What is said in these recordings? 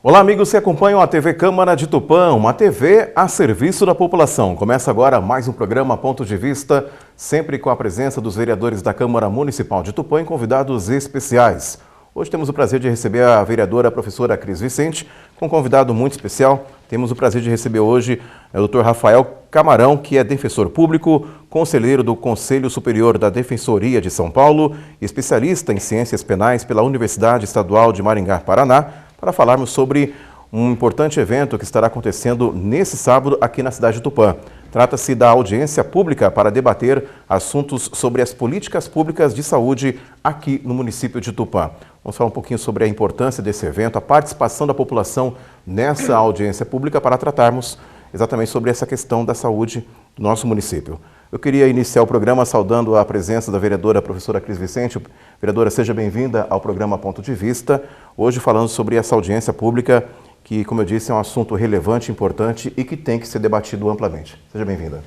Olá, amigos que acompanham a TV Câmara de Tupã, uma TV a serviço da população. Começa agora mais um programa Ponto de Vista, sempre com a presença dos vereadores da Câmara Municipal de Tupã e convidados especiais. Hoje temos o prazer de receber a vereadora professora Cris Vicente, com um convidado muito especial. Temos o prazer de receber hoje o Dr. Rafael Camarão, que é defensor público, conselheiro do Conselho Superior da Defensoria de São Paulo, especialista em ciências penais pela Universidade Estadual de Maringá, Paraná, para falarmos sobre um importante evento que estará acontecendo nesse sábado aqui na cidade de Tupã. Trata-se da audiência pública para debater assuntos sobre as políticas públicas de saúde aqui no município de Tupã. Vamos falar um pouquinho sobre a importância desse evento, a participação da população nessa audiência pública para tratarmos exatamente sobre essa questão da saúde do nosso município. Eu queria iniciar o programa saudando a presença da vereadora professora Cris Vicente. Vereadora, seja bem-vinda ao programa Ponto de Vista. Hoje falando sobre essa audiência pública que, como eu disse, é um assunto relevante, importante e que tem que ser debatido amplamente. Seja bem-vinda.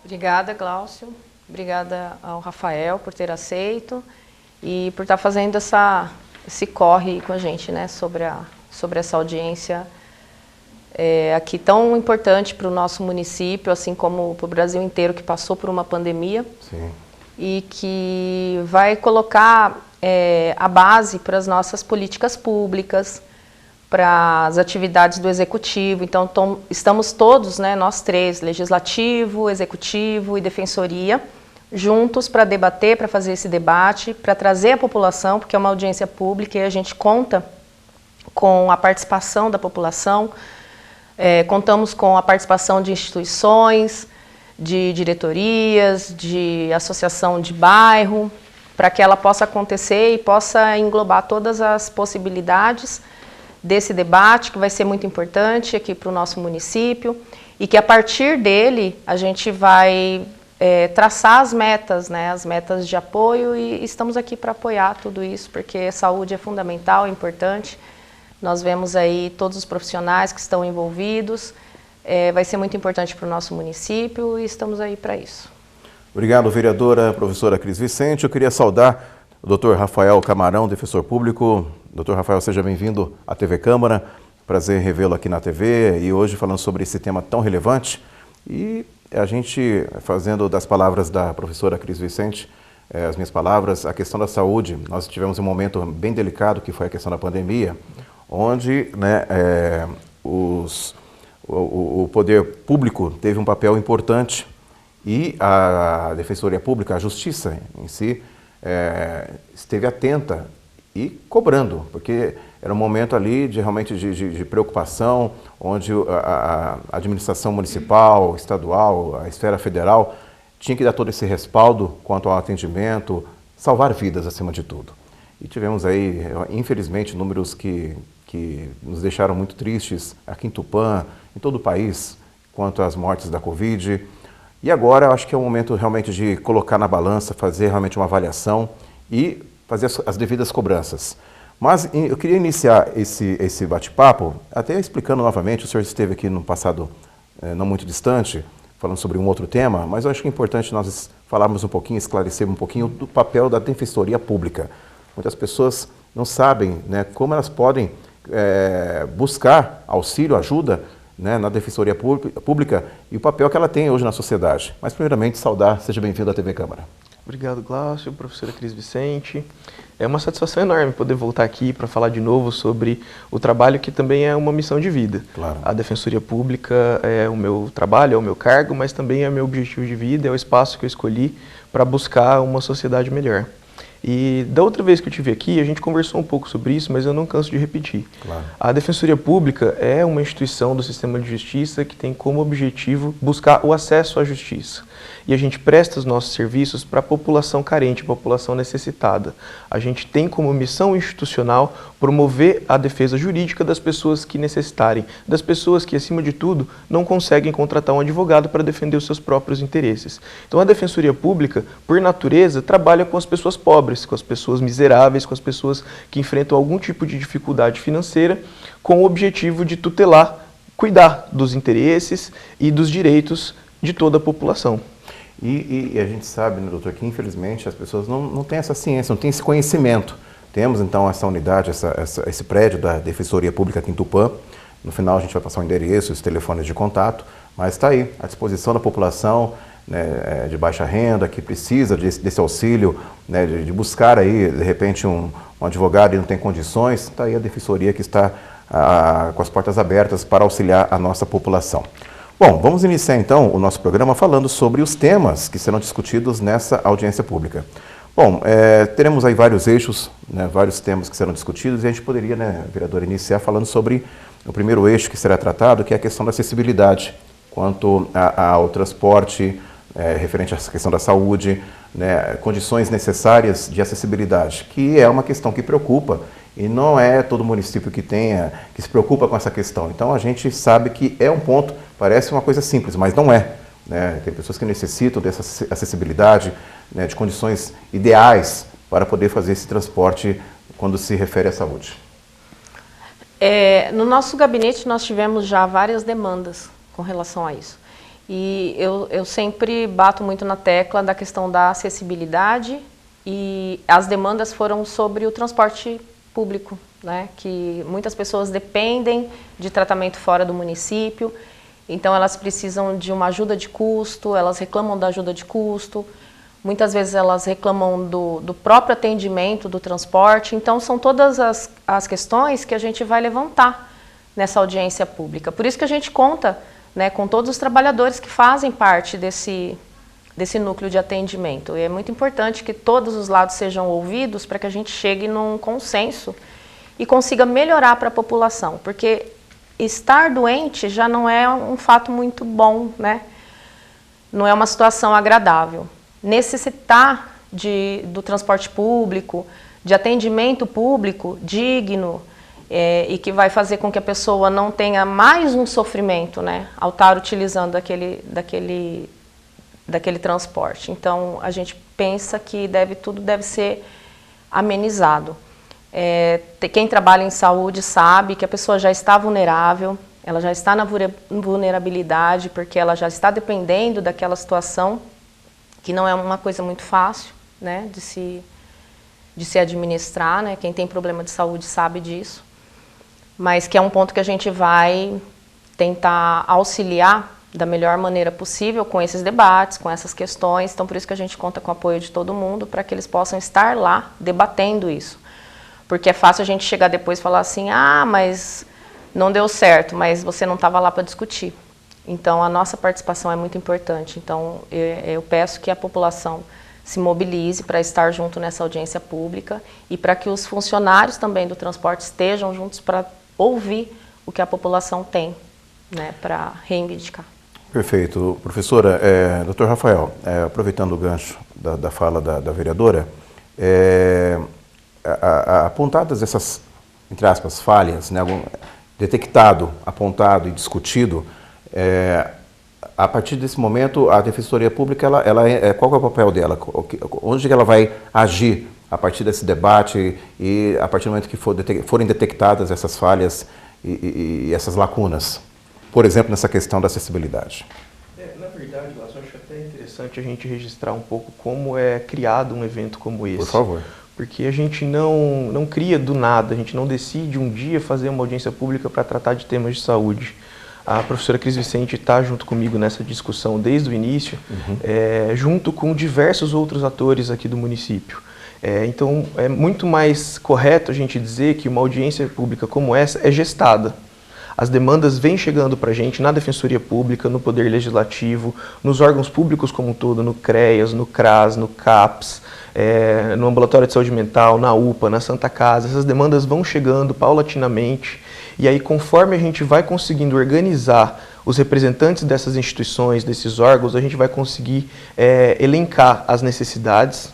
Obrigada, Glaucio. Obrigada ao Rafael por ter aceito e por estar fazendo esse corre com a gente, né, sobre essa audiência aqui tão importante para o nosso município, assim como para o Brasil inteiro, que passou por uma pandemia. Sim. E que vai colocar a base para as nossas políticas públicas, para as atividades do Executivo. Então, estamos todos, né, nós três, Legislativo, Executivo e Defensoria, juntos para debater, para fazer esse debate, para trazer a população, porque é uma audiência pública e a gente conta com a participação da população, contamos com a participação de instituições, de diretorias, de associação de bairro, para que ela possa acontecer e possa englobar todas as possibilidades desse debate, que vai ser muito importante aqui para o nosso município, e que a partir dele a gente vai traçar as metas, né, as metas de apoio, e estamos aqui para apoiar tudo isso, porque saúde é fundamental, é importante. Nós vemos aí todos os profissionais que estão envolvidos, vai ser muito importante para o nosso município e estamos aí para isso. Obrigado, vereadora professora Cris Vicente. Eu queria saudar o Dr. Rafael Camarão, defensor público. Dr. Rafael, seja bem-vindo à TV Câmara. Prazer revê-lo aqui na TV e hoje falando sobre esse tema tão relevante. E a gente, fazendo das palavras da professora Cris Vicente, as minhas palavras, a questão da saúde, nós tivemos um momento bem delicado, que foi a questão da pandemia, onde, né, o poder público teve um papel importante e a Defensoria Pública, a Justiça em si, esteve atenta e cobrando, porque era um momento ali realmente de preocupação, onde a administração municipal, estadual, a esfera federal tinha que dar todo esse respaldo quanto ao atendimento, salvar vidas acima de tudo. E tivemos aí, infelizmente, números que nos deixaram muito tristes aqui em Tupã, em todo o país, quanto às mortes da Covid. E agora eu acho que é o momento realmente de colocar na balança, fazer realmente uma avaliação e fazer as devidas cobranças. Mas eu queria iniciar esse bate-papo, até explicando novamente, o senhor esteve aqui no passado não muito distante, falando sobre um outro tema, mas eu acho que é importante nós falarmos um pouquinho, esclarecermos um pouquinho do papel da Defensoria Pública. Muitas pessoas não sabem, né, como elas podem buscar auxílio, ajuda, né, na Defensoria Pública e o papel que ela tem hoje na sociedade. Mas, primeiramente, saudar, seja bem-vindo à TV Câmara. Obrigado, Glaucio, professora Cris Vicente. É uma satisfação enorme poder voltar aqui para falar de novo sobre o trabalho que também é uma missão de vida. Claro. A Defensoria Pública é o meu trabalho, é o meu cargo, mas também é o meu objetivo de vida, é o espaço que eu escolhi para buscar uma sociedade melhor. E da outra vez que eu estive aqui, a gente conversou um pouco sobre isso, mas eu não canso de repetir. Claro. A Defensoria Pública é uma instituição do sistema de justiça que tem como objetivo buscar o acesso à justiça. E a gente presta os nossos serviços para a população carente, população necessitada. A gente tem como missão institucional promover a defesa jurídica das pessoas que necessitarem, das pessoas que, acima de tudo, não conseguem contratar um advogado para defender os seus próprios interesses. Então a Defensoria Pública, por natureza, trabalha com as pessoas pobres, com as pessoas miseráveis, com as pessoas que enfrentam algum tipo de dificuldade financeira, com o objetivo de tutelar, cuidar dos interesses e dos direitos de toda a população. E a gente sabe, né, doutor, que infelizmente as pessoas não têm essa ciência, não têm esse conhecimento Temos então essa unidade, esse prédio da Defensoria Pública aqui em Tupã. No final a gente vai passar o endereço, os telefones de contato, mas está aí, à disposição da população, né, de baixa renda, que precisa desse auxílio, né, de buscar aí, de repente, um advogado e não tem condições. Está aí a Defensoria que está com as portas abertas para auxiliar a nossa população. Bom, vamos iniciar então o nosso programa falando sobre os temas que serão discutidos nessa audiência pública. Bom, teremos aí vários eixos, né, vários temas que serão discutidos, e a gente poderia, né, vereador, iniciar falando sobre o primeiro eixo que será tratado, que é a questão da acessibilidade, quanto ao transporte, referente à questão da saúde, né, condições necessárias de acessibilidade, que é uma questão que preocupa, e não é todo município que se preocupa com essa questão. Então a gente sabe que é um ponto, parece uma coisa simples, mas não é. Né? Tem pessoas que necessitam dessa acessibilidade, né, de condições ideais para poder fazer esse transporte quando se refere à saúde. No nosso gabinete nós tivemos já várias demandas com relação a isso. E eu sempre bato muito na tecla da questão da acessibilidade, e as demandas foram sobre o transporte público, né? Que muitas pessoas dependem de tratamento fora do município, então elas precisam de uma ajuda de custo, elas reclamam da ajuda de custo, muitas vezes elas reclamam do próprio atendimento do transporte. Então são todas as questões que a gente vai levantar nessa audiência pública. Por isso que a gente conta, né, com todos os trabalhadores que fazem parte desse núcleo de atendimento. E é muito importante que todos os lados sejam ouvidos para que a gente chegue num consenso e consiga melhorar para a população, porque estar doente já não é um fato muito bom, né? Não é uma situação agradável. Necessitar do transporte público, de atendimento público digno, e que vai fazer com que a pessoa não tenha mais um sofrimento, né, ao estar utilizando daquele transporte. Então, a gente pensa que tudo deve ser amenizado. Quem trabalha em saúde sabe que a pessoa já está vulnerável, ela já está na vulnerabilidade, porque ela já está dependendo daquela situação, que não é uma coisa muito fácil, né, de se administrar, né? Quem tem problema de saúde sabe disso, mas que é um ponto que a gente vai tentar auxiliar da melhor maneira possível com esses debates, com essas questões. Então, por isso que a gente conta com o apoio de todo mundo, para que eles possam estar lá debatendo isso. Porque é fácil a gente chegar depois e falar assim, mas não deu certo, mas você não estava lá para discutir. Então, a nossa participação é muito importante. Então, eu peço que a população se mobilize para estar junto nessa audiência pública e para que os funcionários também do transporte estejam juntos para ouvir o que a população tem, né, para reivindicar. Perfeito. Professora, Dr. Rafael, aproveitando o gancho da fala da vereadora, apontadas essas, entre aspas, falhas, né, detectado, apontado e discutido, a partir desse momento, a Defensoria Pública, qual é o papel dela? Onde ela vai agir a partir desse debate e a partir do momento que forem detectadas essas falhas e essas lacunas? Por exemplo, nessa questão da acessibilidade. Na verdade, eu acho até interessante a gente registrar um pouco como é criado um evento como esse. Por favor. Porque a gente não cria do nada, a gente não decide um dia fazer uma audiência pública para tratar de temas de saúde. A professora Cris Vicente está junto comigo nessa discussão desde o início, junto com diversos outros atores aqui do município. Então, é muito mais correto a gente dizer que uma audiência pública como essa é gestada. As demandas vêm chegando para a gente na Defensoria Pública, no Poder Legislativo, nos órgãos públicos como um todo, no CREAS, no CRAS, no CAPS, no Ambulatório de Saúde Mental, na UPA, na Santa Casa. Essas demandas vão chegando paulatinamente e aí, conforme a gente vai conseguindo organizar os representantes dessas instituições, desses órgãos, a gente vai conseguir elencar as necessidades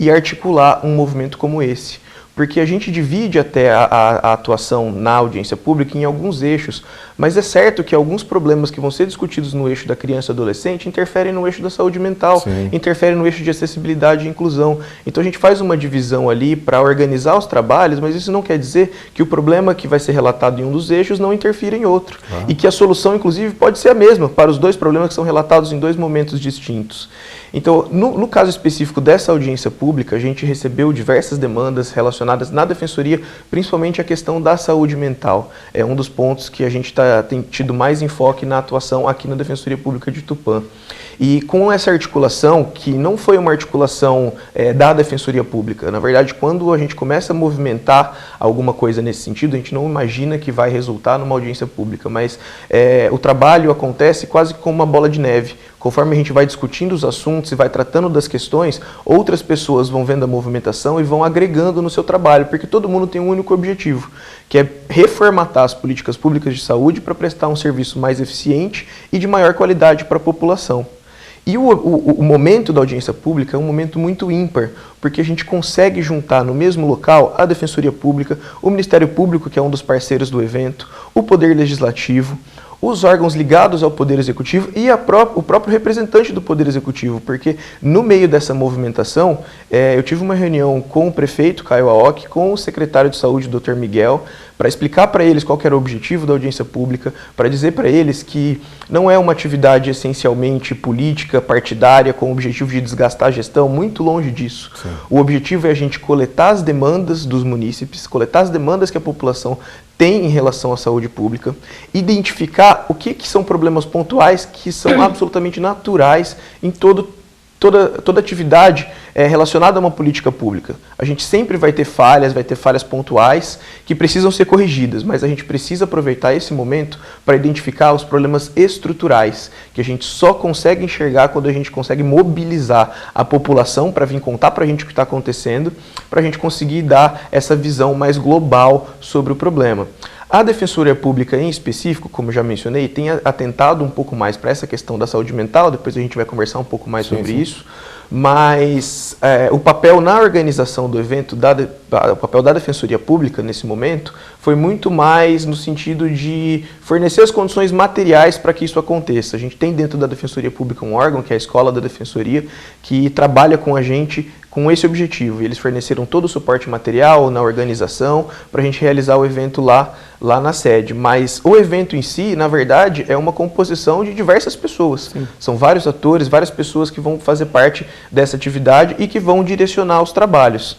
e articular um movimento como esse. Porque a gente divide até a atuação na audiência pública em alguns eixos, mas é certo que alguns problemas que vão ser discutidos no eixo da criança e adolescente interferem no eixo da saúde mental, Sim. interferem no eixo de acessibilidade e inclusão. Então a gente faz uma divisão ali para organizar os trabalhos, mas isso não quer dizer que o problema que vai ser relatado em um dos eixos não interfira em outro. E que a solução, inclusive, pode ser a mesma para os dois problemas que são relatados em dois momentos distintos. Então, no caso específico dessa audiência pública, a gente recebeu diversas demandas relacionadas na Defensoria, principalmente a questão da saúde mental. É um dos pontos que a gente tem tido mais enfoque na atuação aqui na Defensoria Pública de Tupã. E com essa articulação, que não foi uma articulação da Defensoria Pública, na verdade, quando a gente começa a movimentar alguma coisa nesse sentido, a gente não imagina que vai resultar numa audiência pública, mas o trabalho acontece quase como uma bola de neve. Conforme a gente vai discutindo os assuntos e vai tratando das questões, outras pessoas vão vendo a movimentação e vão agregando no seu trabalho, porque todo mundo tem um único objetivo, que é reformatar as políticas públicas de saúde para prestar um serviço mais eficiente e de maior qualidade para a população. E o momento da audiência pública é um momento muito ímpar, porque a gente consegue juntar no mesmo local a Defensoria Pública, o Ministério Público, que é um dos parceiros do evento, o Poder Legislativo, os órgãos ligados ao Poder Executivo e o próprio representante do Poder Executivo, porque no meio dessa movimentação, eu tive uma reunião com o prefeito, Caio Aoki, com o secretário de Saúde, Dr. Miguel, para explicar para eles qual que era o objetivo da audiência pública, para dizer para eles que não é uma atividade essencialmente política, partidária, com o objetivo de desgastar a gestão, muito longe disso. Sim. O objetivo é a gente coletar as demandas dos munícipes, coletar as demandas que a população tem em relação à saúde pública, identificar o que são problemas pontuais que são absolutamente naturais em toda atividade relacionada a uma política pública. A gente sempre vai ter falhas pontuais que precisam ser corrigidas, mas a gente precisa aproveitar esse momento para identificar os problemas estruturais, que a gente só consegue enxergar quando a gente consegue mobilizar a população para vir contar para a gente o que está acontecendo, para a gente conseguir dar essa visão mais global sobre o problema. A Defensoria Pública, em específico, como eu já mencionei, tem atentado um pouco mais para essa questão da saúde mental, depois a gente vai conversar um pouco mais sobre isso, mas o papel na organização do evento, o papel da Defensoria Pública nesse momento, foi muito mais no sentido de fornecer as condições materiais para que isso aconteça. A gente tem dentro da Defensoria Pública um órgão, que é a Escola da Defensoria, que trabalha com a gente com esse objetivo. E eles forneceram todo o suporte material na organização para a gente realizar o evento lá na sede. Mas o evento em si, na verdade, é uma composição de diversas pessoas. Sim. São vários atores, várias pessoas que vão fazer parte dessa atividade e que vão direcionar os trabalhos.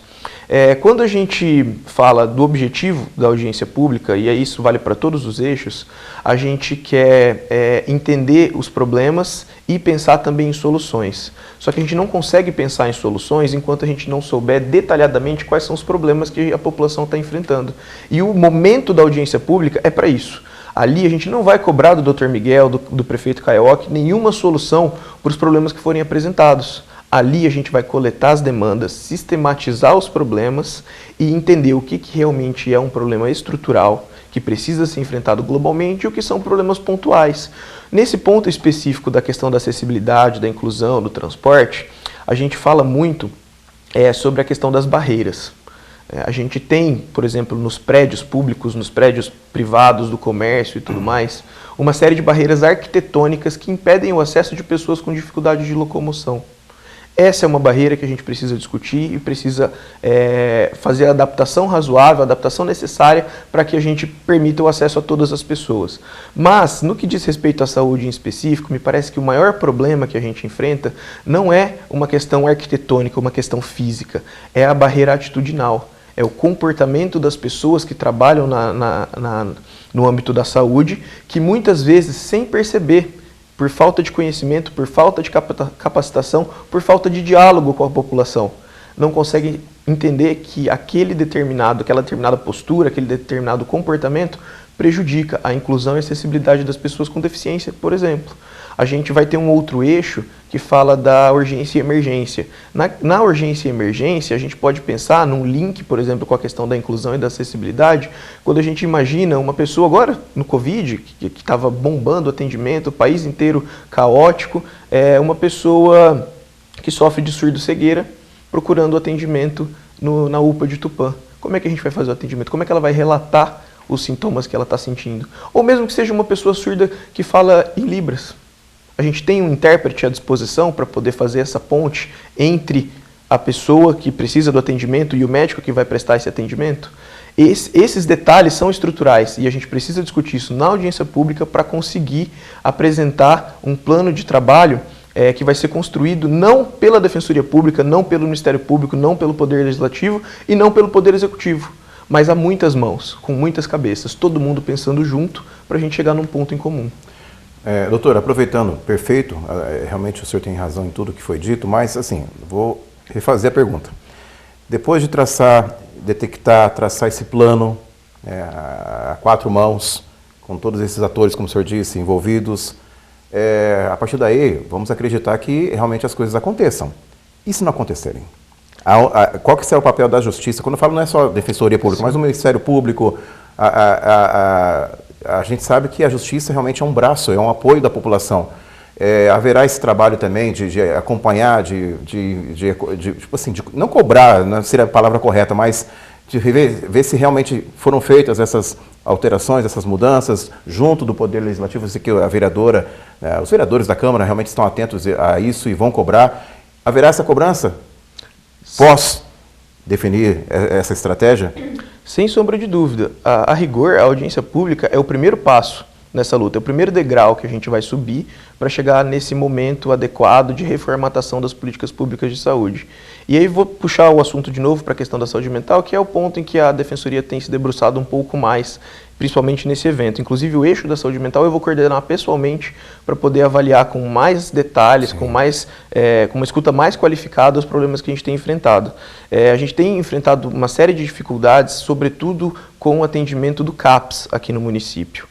Quando a gente fala do objetivo da audiência pública, e isso vale para todos os eixos, a gente quer entender os problemas e pensar também em soluções. Só que a gente não consegue pensar em soluções enquanto a gente não souber detalhadamente quais são os problemas que a população está enfrentando. E o momento da audiência pública é para isso. Ali a gente não vai cobrar do Dr. Miguel, do prefeito Caio Aoki, nenhuma solução para os problemas que forem apresentados. Ali a gente vai coletar as demandas, sistematizar os problemas e entender o que realmente é um problema estrutural que precisa ser enfrentado globalmente e o que são problemas pontuais. Nesse ponto específico da questão da acessibilidade, da inclusão, do transporte, a gente fala muito sobre a questão das barreiras. A gente tem, por exemplo, nos prédios públicos, nos prédios privados do comércio e tudo mais, uma série de barreiras arquitetônicas que impedem o acesso de pessoas com dificuldade de locomoção. Essa é uma barreira que a gente precisa discutir e precisa fazer a adaptação razoável, a adaptação necessária para que a gente permita o acesso a todas as pessoas. Mas, no que diz respeito à saúde em específico, me parece que o maior problema que a gente enfrenta não é uma questão arquitetônica, uma questão física, é a barreira atitudinal. É o comportamento das pessoas que trabalham no âmbito da saúde, que muitas vezes, sem perceber, por falta de conhecimento, por falta de capacitação, por falta de diálogo com a população, não conseguem entender que aquela determinada postura, aquele determinado comportamento prejudica a inclusão e acessibilidade das pessoas com deficiência, por exemplo. A gente vai ter um outro eixo que fala da urgência e emergência. Na urgência e emergência, a gente pode pensar num link, por exemplo, com a questão da inclusão e da acessibilidade, quando a gente imagina uma pessoa agora no Covid, que estava bombando o atendimento, o país inteiro caótico, uma pessoa que sofre de surdo-cegueira procurando atendimento na UPA de Tupã. Como é que a gente vai fazer o atendimento? Como é que ela vai relatar os sintomas que ela está sentindo? Ou mesmo que seja uma pessoa surda que fala em Libras. A gente tem um intérprete à disposição para poder fazer essa ponte entre a pessoa que precisa do atendimento e o médico que vai prestar esse atendimento? Esses detalhes são estruturais e a gente precisa discutir isso na audiência pública para conseguir apresentar um plano de trabalho que vai ser construído não pela Defensoria Pública, não pelo Ministério Público, não pelo Poder Legislativo e não pelo Poder Executivo, mas a muitas mãos, com muitas cabeças, todo mundo pensando junto para a gente chegar num ponto em comum. Doutor, aproveitando, perfeito, realmente o senhor tem razão em tudo que foi dito, mas assim, vou refazer a pergunta. Depois de traçar, detectar, traçar esse plano a 4 mãos, com todos esses atores, como o senhor disse, envolvidos, a partir daí, vamos acreditar que realmente as coisas aconteçam. E se não acontecerem? Qual que será o papel da Justiça? Quando eu falo, não é só a Defensoria Pública, Sim. mas o Ministério Público. A gente sabe que a Justiça realmente é um braço, é um apoio da população. Haverá esse trabalho também de acompanhar, tipo assim, de não cobrar, não seria a palavra correta, mas de ver se realmente foram feitas essas alterações, essas mudanças, junto do Poder Legislativo, se que a vereadora, os vereadores da Câmara realmente estão atentos a isso e vão cobrar. Haverá essa cobrança pós definir essa estratégia? Sem sombra de dúvida. A rigor, a audiência pública é o primeiro passo nessa luta, é o primeiro degrau que a gente vai subir para chegar nesse momento adequado de reformatação das políticas públicas de saúde. E aí vou puxar o assunto de novo para a questão da saúde mental, que é o ponto em que a Defensoria tem se debruçado um pouco mais, principalmente nesse evento. Inclusive o eixo da saúde mental eu vou coordenar pessoalmente para poder avaliar com mais detalhes, com uma escuta mais qualificada os problemas que a gente tem enfrentado. A gente tem enfrentado uma série de dificuldades, sobretudo com o atendimento do CAPS aqui no município.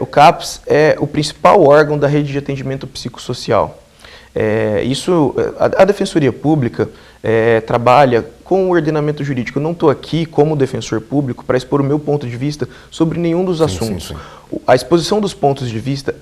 O CAPS é o principal órgão da rede de atendimento psicossocial. A Defensoria Pública trabalha com o ordenamento jurídico. Eu não estou aqui como defensor público para expor o meu ponto de vista sobre nenhum dos assuntos. Sim. A exposição dos pontos de vista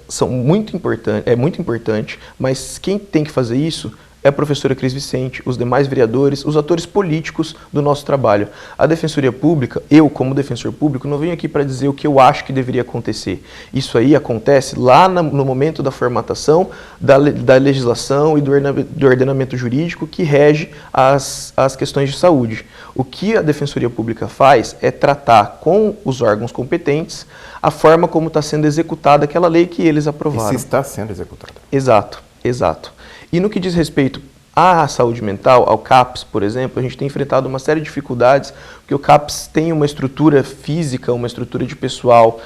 é muito importante, mas quem tem que fazer isso é a professora Cris Vicente, os demais vereadores, os atores políticos do nosso trabalho. A Defensoria Pública, eu como defensor público, não venho aqui para dizer o que eu acho que deveria acontecer. Isso aí acontece lá no momento da formatação da legislação e do ordenamento jurídico que rege as questões de saúde. O que a Defensoria Pública faz é tratar com os órgãos competentes a forma como está sendo executada aquela lei que eles aprovaram. E se está sendo executada. Exato, exato. E no que diz respeito à saúde mental, ao CAPS, por exemplo, a gente tem enfrentado uma série de dificuldades, porque o CAPS tem uma estrutura física, uma estrutura de pessoal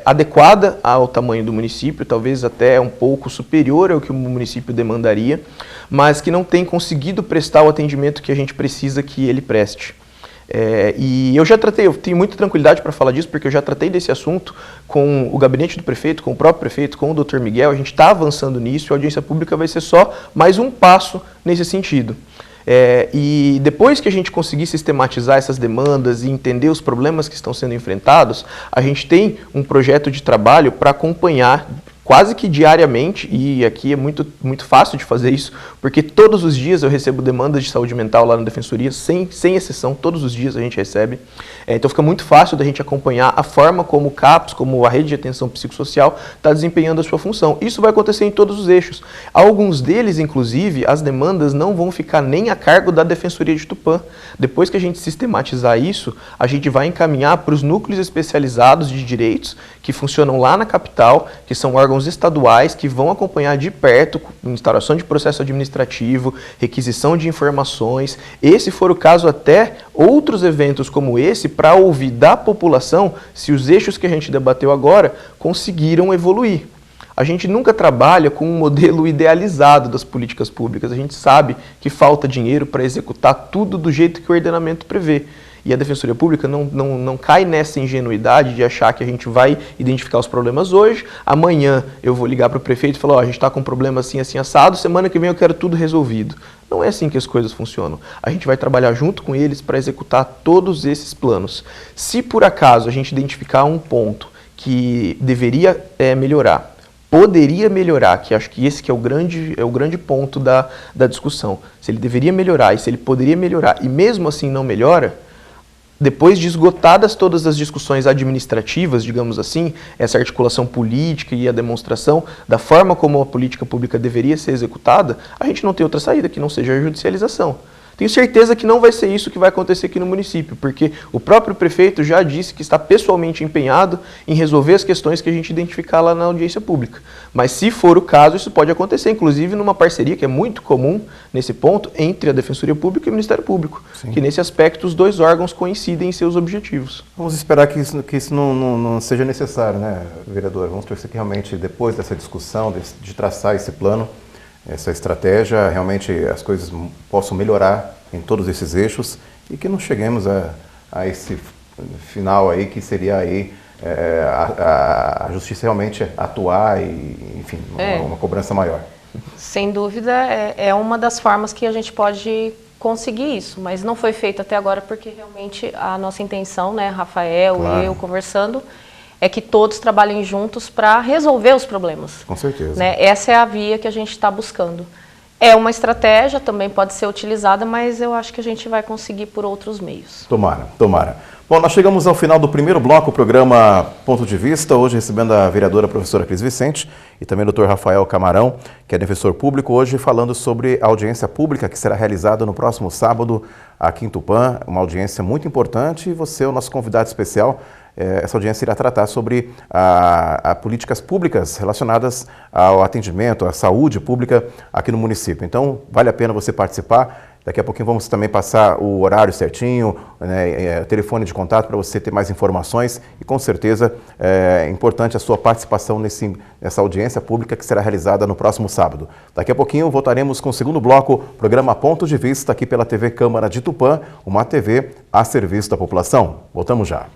adequada ao tamanho do município, talvez até um pouco superior ao que o município demandaria, mas que não tem conseguido prestar o atendimento que a gente precisa que ele preste. E eu tenho muita tranquilidade para falar disso, porque eu já tratei desse assunto com o gabinete do prefeito, com o próprio prefeito, com o Dr. Miguel, a gente está avançando nisso e a audiência pública vai ser só mais um passo nesse sentido. E depois que a gente conseguir sistematizar essas demandas e entender os problemas que estão sendo enfrentados, a gente tem um projeto de trabalho para acompanhar quase que diariamente, e aqui é muito fácil de fazer isso, porque todos os dias eu recebo demandas de saúde mental lá na Defensoria, sem exceção, todos os dias a gente recebe. Então fica muito fácil da gente acompanhar a forma como o CAPS, como a rede de atenção psicossocial, está desempenhando a sua função. Isso vai acontecer em todos os eixos. Alguns deles, inclusive, as demandas não vão ficar nem a cargo da Defensoria de Tupã. Depois que a gente sistematizar isso, a gente vai encaminhar para os núcleos especializados de direitos, que funcionam lá na capital, que são órgãos estaduais que vão acompanhar de perto instauração de processo administrativo, requisição de informações, e se for o caso até outros eventos como esse, para ouvir da população se os eixos que a gente debateu agora conseguiram evoluir. A gente nunca trabalha com um modelo idealizado das políticas públicas, a gente sabe que falta dinheiro para executar tudo do jeito que o ordenamento prevê. E a Defensoria Pública não cai nessa ingenuidade de achar que a gente vai identificar os problemas hoje, amanhã eu vou ligar para o prefeito e falar, a gente está com um problema assim, assim, assado, semana que vem eu quero tudo resolvido. Não é assim que as coisas funcionam. A gente vai trabalhar junto com eles para executar todos esses planos. Se por acaso a gente identificar um ponto que deveria melhorar, poderia melhorar, que acho que esse que é o grande ponto da discussão, se ele deveria melhorar e se ele poderia melhorar e mesmo assim não melhora, depois de esgotadas todas as discussões administrativas, digamos assim, essa articulação política e a demonstração da forma como a política pública deveria ser executada, a gente não tem outra saída que não seja a judicialização. Tenho certeza que não vai ser isso que vai acontecer aqui no município, porque o próprio prefeito já disse que está pessoalmente empenhado em resolver as questões que a gente identificar lá na audiência pública. Mas se for o caso, isso pode acontecer, inclusive numa parceria que é muito comum nesse ponto entre a Defensoria Pública e o Ministério Público, Sim. que nesse aspecto os dois órgãos coincidem em seus objetivos. Vamos esperar que isso não seja necessário, né, vereador? Vamos torcer que realmente depois dessa discussão, de traçar esse plano, essa estratégia, realmente as coisas possam melhorar em todos esses eixos e que não cheguemos a esse final aí, que seria aí a justiça realmente atuar e, enfim, uma cobrança maior. Sem dúvida, é uma das formas que a gente pode conseguir isso, mas não foi feito até agora porque realmente a nossa intenção, né, Rafael e eu conversando, é que todos trabalhem juntos para resolver os problemas. Com certeza. Né? Essa é a via que a gente está buscando. É uma estratégia, também pode ser utilizada, mas eu acho que a gente vai conseguir por outros meios. Tomara, tomara. Bom, nós chegamos ao final do primeiro bloco, o programa Ponto de Vista, hoje recebendo a vereadora professora Cris Vicente e também o Dr. Rafael Camarão, que é defensor público, hoje falando sobre a audiência pública que será realizada no próximo sábado aqui em Tupã, uma audiência muito importante e você é o nosso convidado especial. Essa audiência irá tratar sobre políticas públicas relacionadas ao atendimento, à saúde pública aqui no município. Então, vale a pena você participar. Daqui a pouquinho vamos também passar o horário certinho, né, telefone de contato para você ter mais informações e com certeza é importante a sua participação nessa audiência pública que será realizada no próximo sábado. Daqui a pouquinho voltaremos com o segundo bloco, programa Ponto de Vista aqui pela TV Câmara de Tupã, uma TV a serviço da população. Voltamos já.